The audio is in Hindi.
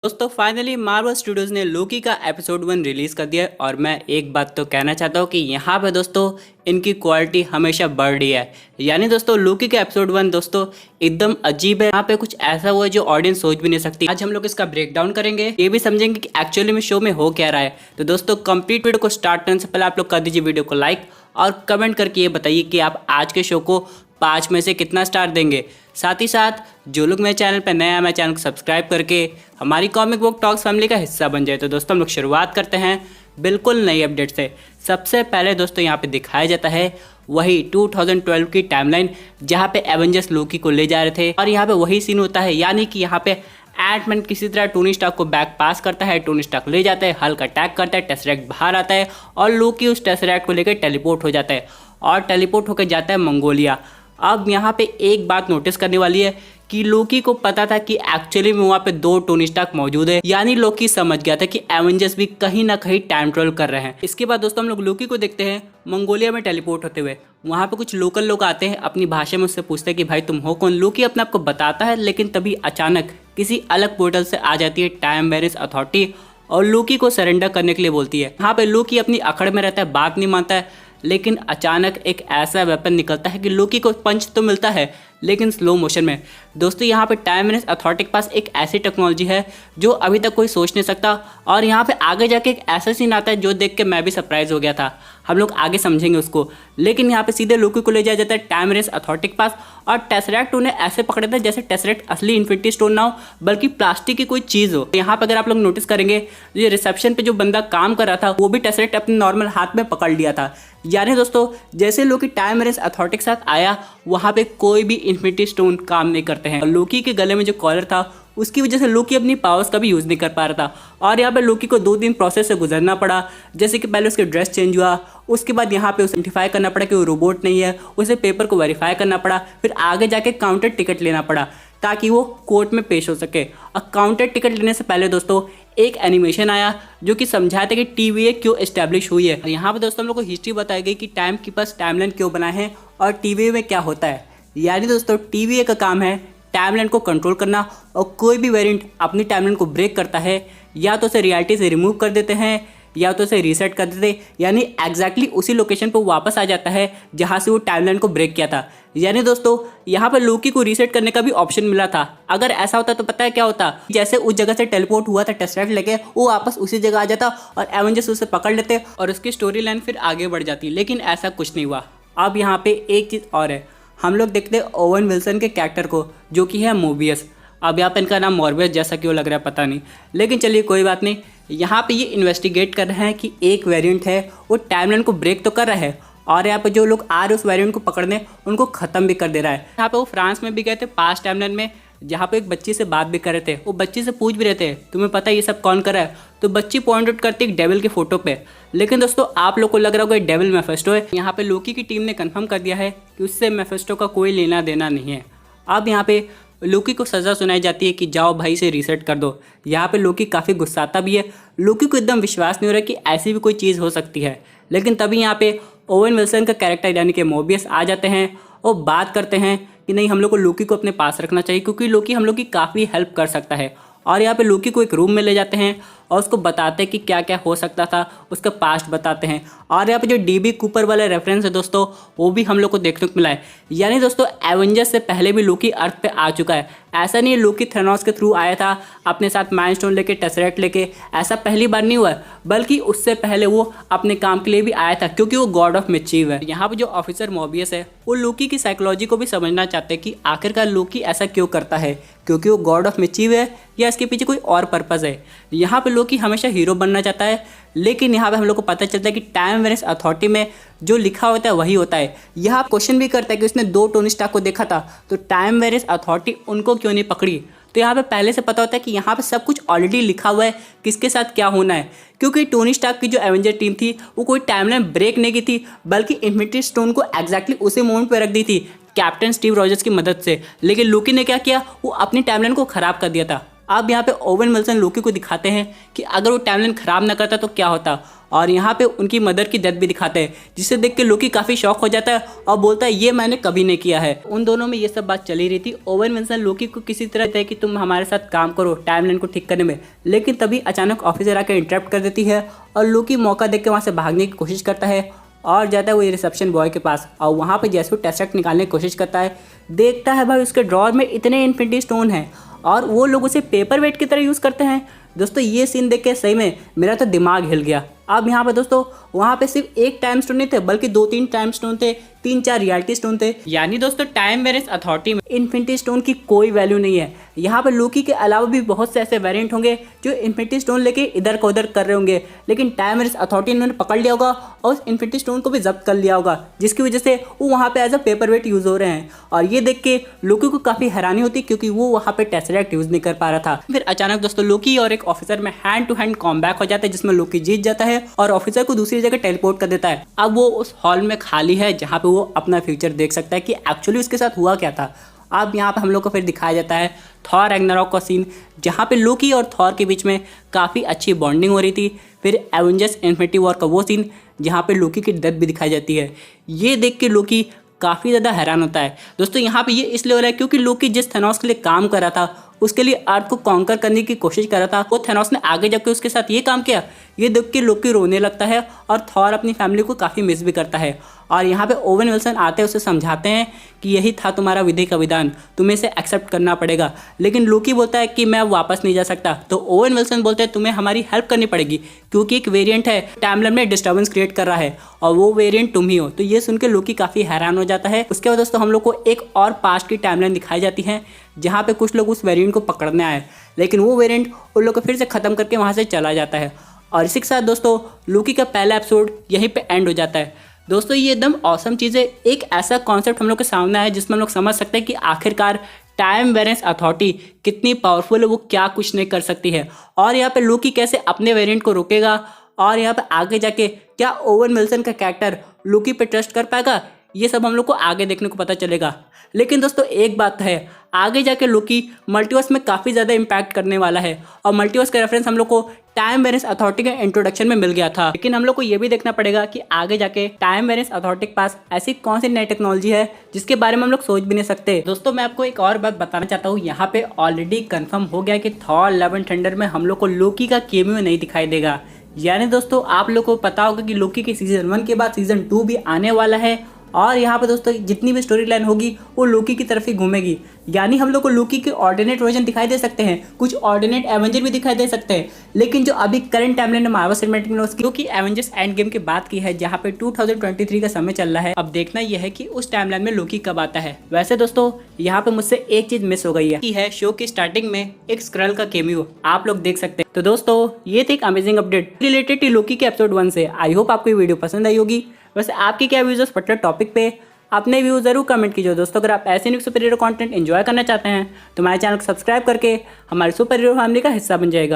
दोस्तों फाइनली मार्वल स्टूडियोज ने लोकी का एपिसोड 1 रिलीज कर दिया है और मैं एक बात तो कहना चाहता हूँ कि यहाँ पे दोस्तों इनकी क्वालिटी हमेशा बढ़ रही है। यानी दोस्तों लोकी का एपिसोड 1 दोस्तों एकदम अजीब है। यहाँ पे कुछ ऐसा हुआ है जो ऑडियंस सोच भी नहीं सकती। आज हम लोग इसका ब्रेक डाउन करेंगे, ये भी समझेंगे कि एक्चुअली में शो में हो क्या रहा है। तो दोस्तों कंप्लीट वीडियो को स्टार्ट करने से पहले आप लोग कर दीजिए वीडियो को लाइक और कमेंट करके ये बताइए कि आप आज के शो को 5 में से कितना स्टार देंगे। साथ ही साथ जो लोग मेरे चैनल पर नया है मेरे चैनल को सब्सक्राइब करके हमारी कॉमिक बुक टॉक्स फैमिली का हिस्सा बन जाए। तो दोस्तों हम लोग शुरुआत करते हैं बिल्कुल नई अपडेट से। सबसे पहले दोस्तों यहाँ पे दिखाया जाता है वही 2012 की टाइमलाइन जहाँ पे एवेंजर्स लोकी को ले जा रहे थे और यहाँ पे वही सीन होता है। यानी कि यहाँ पे एंटमैन किसी तरह टोनी स्टार्क को बैक पास करता है, टोनी स्टार्क ले जाता है, हल्क अटैक करता है, टेसरेक्ट बाहर आता है और लोकी उस टेसरेक्ट को लेकर टेलीपोर्ट हो जाता है और टेलीपोर्ट होकर जाता है मंगोलिया। अब यहाँ पे एक बात नोटिस करने वाली है कि लोकी को पता था कि एक्चुअली में वहाँ पे 2 टोनी स्टार्क मौजूद है। यानी लोकी समझ गया था कि एवेंजर्स भी कहीं ना कहीं टाइम ट्रेवल कर रहे हैं। इसके बाद दोस्तों हम लोग लोकी को देखते हैं मंगोलिया में टेलीपोर्ट होते हुए। वहाँ पे कुछ लोकल लोग आते हैं, अपनी भाषा में उससे पूछते हैं कि भाई तुम हो कौन। लोकी अपने आप को बताता है, लेकिन तभी अचानक किसी अलग पोर्टल से आ जाती है टाइम वेरियंस अथॉरिटी और लोकी को सरेंडर करने के लिए बोलती है। यहाँ पे लोकी अपनी अखड़ में रहता है, बात नहीं मानता है, लेकिन अचानक एक ऐसा वेपन निकलता है कि लोकी को पंच तो मिलता है लेकिन स्लो मोशन में। दोस्तों यहाँ पे टाइम वेरियंस अथॉरिटी के पास एक ऐसी टेक्नोलॉजी है जो अभी तक कोई सोच नहीं सकता और यहाँ पे आगे जाके एक ऐसा सीन आता है जो देख के मैं भी सरप्राइज हो गया था। हम लोग आगे समझेंगे उसको। लेकिन यहाँ पे सीधे लोकी को ले जाया जाता है टाइम वेरियंस अथॉरिटी के पास और टेसरेक्ट उन्हें ऐसे पकड़े थे जैसे टेसरेक्ट असली इन्फिनिटी स्टोन ना हो बल्कि प्लास्टिक की कोई चीज़ हो। यहाँ पे अगर आप लोग नोटिस करेंगे ये रिसेप्शन पे जो बंदा काम कर रहा था वो भी टेसरेक्ट अपने नॉर्मल हाथ में पकड़ लिया था। यानी दोस्तों जैसे लोकी टाइम वेरियंस अथॉरिटी के साथ आया वहाँ पे कोई भी इन्फिनिटी स्टोन काम नहीं करते हैं। लोकी के गले में जो कॉलर था उसकी वजह से लोकी अपनी पावर्स का भी यूज़ नहीं कर पा रहा था और यहाँ पे लोकी को 2-3 प्रोसेस से गुजरना पड़ा। जैसे कि पहले उसके ड्रेस चेंज हुआ, उसके बाद यहाँ पे उसे आइडेंटिफाई करना पड़ा कि वो रोबोट नहीं है, उसे पेपर को वेरीफाई करना पड़ा, फिर आगे जाके काउंटर टिकट लेना पड़ा ताकि वो कोर्ट में पेश हो सके। और काउंटर टिकट लेने से पहले दोस्तों एक एनिमेशन आया जो कि समझाया था कि TVA क्यों एस्टैब्लिश हुई है। यहाँ पे दोस्तों हम लोग को हिस्ट्री बताई गई कि टाइम कीपर्स टाइमलाइन क्यों बनाए हैं और TVA में क्या होता है। यानी दोस्तों TVA का काम है टाइमलाइन को कंट्रोल करना और कोई भी वेरिएंट अपनी टाइमलाइन को ब्रेक करता है या तो उसे रियलिटी से रिमूव कर देते हैं या तो उसे रीसेट कर देते, यानी एग्जैक्टली उसी लोकेशन पर वापस आ जाता है जहां से वो टाइमलाइन को ब्रेक किया था। यानी दोस्तों यहाँ पर लोकी को रीसेट करने का भी ऑप्शन मिला था। अगर ऐसा होता तो पता है क्या होता, जैसे उस जगह से टेलीपोर्ट हुआ था टेसरेक्ट लेके, वो वापस उसी जगह आ जाता और एवेंजर्स उसे पकड़ लेते और उसकी स्टोरी लाइन फिर आगे बढ़ जाती। लेकिन ऐसा कुछ नहीं हुआ। अब यहाँ पे एक चीज़ और है, हम लोग देखते हैं ओवन विल्सन के कैरेक्टर को जो कि है मोबियस। अब यहाँ पे इनका नाम मॉर्बियस जैसा क्यों लग रहा है पता नहीं, लेकिन चलिए कोई बात नहीं। यहाँ पे ये इन्वेस्टिगेट कर रहे हैं कि एक वेरिएंट है वो टाइमलाइन को ब्रेक तो कर रहा है और यहाँ पे जो लोग आ रहे उस वेरिएंट को पकड़ने उनको ख़त्म भी कर दे रहा है। यहाँ पे वो फ्रांस में भी गए थे पास्ट टाइमलाइन में जहाँ पे एक बच्ची से बात भी कर रहे थे। वो बच्ची से पूछ भी रहे थे तुम्हें पता है ये सब कौन कर रहा है, तो बच्ची पॉइंट आउट करती है एक डेविल की फोटो पे। लेकिन दोस्तों आप लोग को लग रहा होगा ये डेविल मेफेस्टो है। यहाँ पे लोकी की टीम ने कंफर्म कर दिया है कि उससे मेफेस्टो का कोई लेना देना नहीं है। अब यहाँ पे लोकी को सज़ा सुनाई जाती है कि जाओ भाई से रीसेट कर दो। यहाँ पे लोकी काफ़ी गुस्साता भी है। लोकी को एकदम विश्वास नहीं हो रहा कि ऐसी भी कोई चीज़ हो सकती है। लेकिन तभी यहाँ पे ओवन विल्सन का कैरेक्टर यानी कि मोबियस आ जाते हैं और बात करते हैं कि नहीं हम लोग को लोकी को अपने पास रखना चाहिए क्योंकि लोकी हम लोग की काफ़ी हेल्प कर सकता है। और यहाँ पे लोकी को एक रूम में ले जाते हैं और उसको बताते हैं कि क्या क्या हो सकता था, उसका पास्ट बताते हैं। और यहाँ पे जो DB कूपर वाला रेफरेंस है दोस्तों वो भी हम लोग को देखने को मिला है। यानी दोस्तों एवेंजर्स से पहले भी लोकी अर्थ पे आ चुका है। ऐसा नहीं है लोकी थेनोस के थ्रू आया था अपने साथ माइंड स्टोन लेके टेसरेक्ट लेके, ऐसा पहली बार नहीं हुआ है, बल्कि उससे पहले वो अपने काम के लिए भी आया था क्योंकि वो गॉड ऑफ मिचीव है। यहाँ पे जो ऑफिसर मोबियस है वो लोकी की साइकोलॉजी को भी समझना चाहते हैं कि आखिरकार लोकी ऐसा क्यों करता है, क्योंकि वो गॉड ऑफ मिचीव है या इसके पीछे कोई और पर्पज़ है। यहाँ पे लोकी हमेशा हीरो बनना चाहता है, लेकिन यहाँ पे हम लोग को पता चलता है कि टाइम वेरियंस अथॉरिटी में जो लिखा होता है वही होता है। यहाँ क्वेश्चन भी करता है कि उसने 2 टोनी स्टार्क को देखा था तो टाइम वेरियंस अथॉरिटी उनको क्यों नहीं पकड़ी। तो यहाँ पे पहले से पता होता है कि यहाँ पे सब कुछ ऑलरेडी लिखा हुआ है किसके साथ क्या होना है, क्योंकि टोनी स्टार्क की जो एवेंजर टीम थी वो कोई टाइमलाइन ब्रेक नहीं की थी बल्कि इन्फिनिटी स्टोन को एग्जैक्टली उसी मोमेंट पे रख दी थी कैप्टन स्टीव रॉजर्स की मदद से। लेकिन लोकी ने क्या किया, वो अपनी टाइमलाइन को ख़राब कर दिया था। अब यहाँ पे ओवन विल्सन लोकी को दिखाते हैं कि अगर वो टाइमलाइन खराब ना करता तो क्या होता, और यहाँ पे उनकी मदर की डेथ भी दिखाते हैं, जिसे देख के लोकी काफ़ी शॉक हो जाता है और बोलता है ये मैंने कभी नहीं किया है। उन दोनों में ये सब बात चली रही थी। ओवन विल्सन लोकी को किसी तरह कहता है कि तुम हमारे साथ काम करो टाइमलाइन को ठीक करने में, लेकिन तभी अचानक ऑफिसर आकर इंटरप्ट कर देती है और लोकी मौका देख के वहाँ से भागने की कोशिश करता है और जाता है वो रिसेप्शन बॉय के पास, और वहाँ पे जैसे वो टेस्ट निकालने की कोशिश करता है, देखता है भाई उसके ड्रॉर में इतने इन्फिनिटी स्टोन हैं और वो लोग उसे पेपर वेट की तरह यूज़ करते हैं। दोस्तों ये सीन देख के सही में मेरा तो दिमाग हिल गया। अब यहाँ पे दोस्तों वहाँ पे सिर्फ एक टाइम स्टोन नहीं थे, बल्कि 2-3 टाइम स्टोन थे, 3-4 रियलिटी स्टोन थे। यानी दोस्तों टाइम वेरिएंस अथॉरिटी में इन्फिनिटी स्टोन की कोई वैल्यू नहीं है। यहाँ पे लोकी के अलावा भी बहुत से ऐसे वेरिएंट होंगे जो इन्फिनिटी स्टोन लेके इधर का उधर कर रहे होंगे, लेकिन टाइम वेरिएंस अथॉरिटी ने पकड़ लिया होगा और उस इन्फिनिटी स्टोन को भी जब्त कर लिया होगा, जिसकी वजह से वो वहाँ पे as a paper weight use हो रहे हैं। और ये देख के लोकी को काफ़ी हैरानी होती क्योंकि वो वहाँ पे टेसरेक्ट यूज़ नहीं कर पा रहा था। फिर अचानक दोस्तों लोकी और एक ऑफिसर में हैंड टू हैंड कॉम्बैक हो जाता है, जिसमें लोकी जीत जाता है और ऑफिसर को दूसरी जगह टेलीपोर्ट कर देता है। अब वो उस हॉल में खाली है जहाँ पे वो अपना फ्यूचर देख सकता है कि एक्चुअली उसके साथ हुआ क्या था। अब यहाँ पे हम लोग को फिर दिखाया जाता है थॉर रैग्नारॉक का सीन, जहाँ पे लोकी और थॉर के बीच में काफ़ी अच्छी बॉन्डिंग हो रही थी। फिर एवेंजर्स इन्फिनिटी वॉर का वो सीन जहाँ पे लोकी की डेथ भी दिखाई जाती है। ये देख के लोकी काफ़ी ज़्यादा हैरान होता है। दोस्तों यहाँ पे ये इसलिए हो रहा है क्योंकि लोकी जिस थेनोस के लिए काम कर रहा था, उसके लिए अर्थ को कॉन्कर करने की कोशिश कर रहा था, वो थेनोस ने आगे जाके उसके साथ ये काम किया। ये देख के लोकी रोने लगता है और थॉर अपनी फैमिली को काफ़ी मिस भी करता है। और यहाँ पे ओवन विल्सन आते हैं, उसे समझाते हैं कि यही था तुम्हारा विधि का विधान, तुम्हें इसे एक्सेप्ट करना पड़ेगा। लेकिन लोकी बोलता है कि मैं वापस नहीं जा सकता। तो ओवन विल्सन बोलते हैं तुम्हें हमारी हेल्प करनी पड़ेगी क्योंकि एक वेरिएंट है टाइमलाइन में डिस्टर्बेंस क्रिएट कर रहा है और वो वेरिएंट तुम ही हो। तो ये सुन के लोकी काफ़ी हैरान हो जाता है। उसके बाद दोस्तों हम लोग को एक और पास्ट की टाइमलाइन दिखाई जाती है जहाँ पे कुछ लोग उस वेरिएंट को पकड़ने आए, लेकिन वो वेरिएंट उन लोग को फिर से ख़त्म करके वहाँ से चला जाता है। और इसी के साथ दोस्तों लोकी का पहला एपिसोड यहीं पे एंड हो जाता है। दोस्तों ये एकदम ऑसम चीज़ है, एक ऐसा कॉन्सेप्ट हम लोग के सामने आया जिसमें हम लोग समझ सकते हैं कि आखिरकार टाइम वेरिएंस अथॉरिटी कितनी पावरफुल है, वो क्या कुछ नहीं कर सकती है। और यहाँ पे लोकी कैसे अपने वेरिएंट को रोकेगा और यहाँ पे आगे जाके क्या ओवन विल्सन का कैरेक्टर लोकी पे ट्रस्ट कर पाएगा, ये सब हम लोग को आगे देखने को पता चलेगा। लेकिन दोस्तों एक बात है, आगे जाके लोकी मल्टीवर्स में काफ़ी ज़्यादा इम्पैक्ट करने वाला है और मल्टीवर्स का रेफरेंस हम लोग को टाइम वेरिएंस अथॉरिटी के इंट्रोडक्शन में मिल गया था। लेकिन हम लोग को ये भी देखना पड़ेगा कि आगे जाके टाइम वेरिएंस अथॉरिटी के पास ऐसी कौन सी नई टेक्नोलॉजी है जिसके बारे में हम लोग सोच भी नहीं सकते। दोस्तों मैं आपको एक और बात बताना चाहता हूँ, यहाँ पे ऑलरेडी कंफर्म हो गया कि थॉर लव एंड थंडर में हम लोग को लोकी का केमियो नहीं दिखाई देगा। यानी दोस्तों आप लोग को पता होगा कि लोकी के सीजन 1 के बाद सीजन 2 भी आने वाला है और यहाँ पे दोस्तों जितनी भी स्टोरी लाइन होगी वो लोकी की तरफ ही घूमेगी। यानी हम लोग को लोकी के ऑर्डिनेट वर्जन दिखाई दे सकते हैं, कुछ ऑर्डिनेट एवेंजर भी दिखाई दे सकते हैं। लेकिन जो अभी करंट टाइमलाइन में मार्वल सिनेमैटिक यूनिवर्स की, क्योंकि एवेंजर्स एंड गेम की बात की है जहाँ पे 2023 का समय चल रहा है, अब देखना यह है कि उस टाइमलाइन में लोकी कब आता है। वैसे दोस्तों यहाँ पे मुझसे एक चीज मिस हो गई है शो की स्टार्टिंग में एक स्क्रल का केमियो आप लोग देख सकते हैं। तो दोस्तों ये थी एक अमेजिंग अपडेट रिलेटेड टू लोकी के एपिसोड 1 से। आई होप आपको ये वीडियो पसंद आई होगी। वैसे आपकी क्या व्यूज उस पर्टिकुलर टॉपिक पे, अपने व्यू जरूर कमेंट कीजिए। दोस्तों अगर आप ऐसे new super hero content enjoy करना चाहते हैं तो हमारे चैनल को सब्सक्राइब करके हमारे सुपर हीरो फैमिली का हिस्सा बन जाएगा।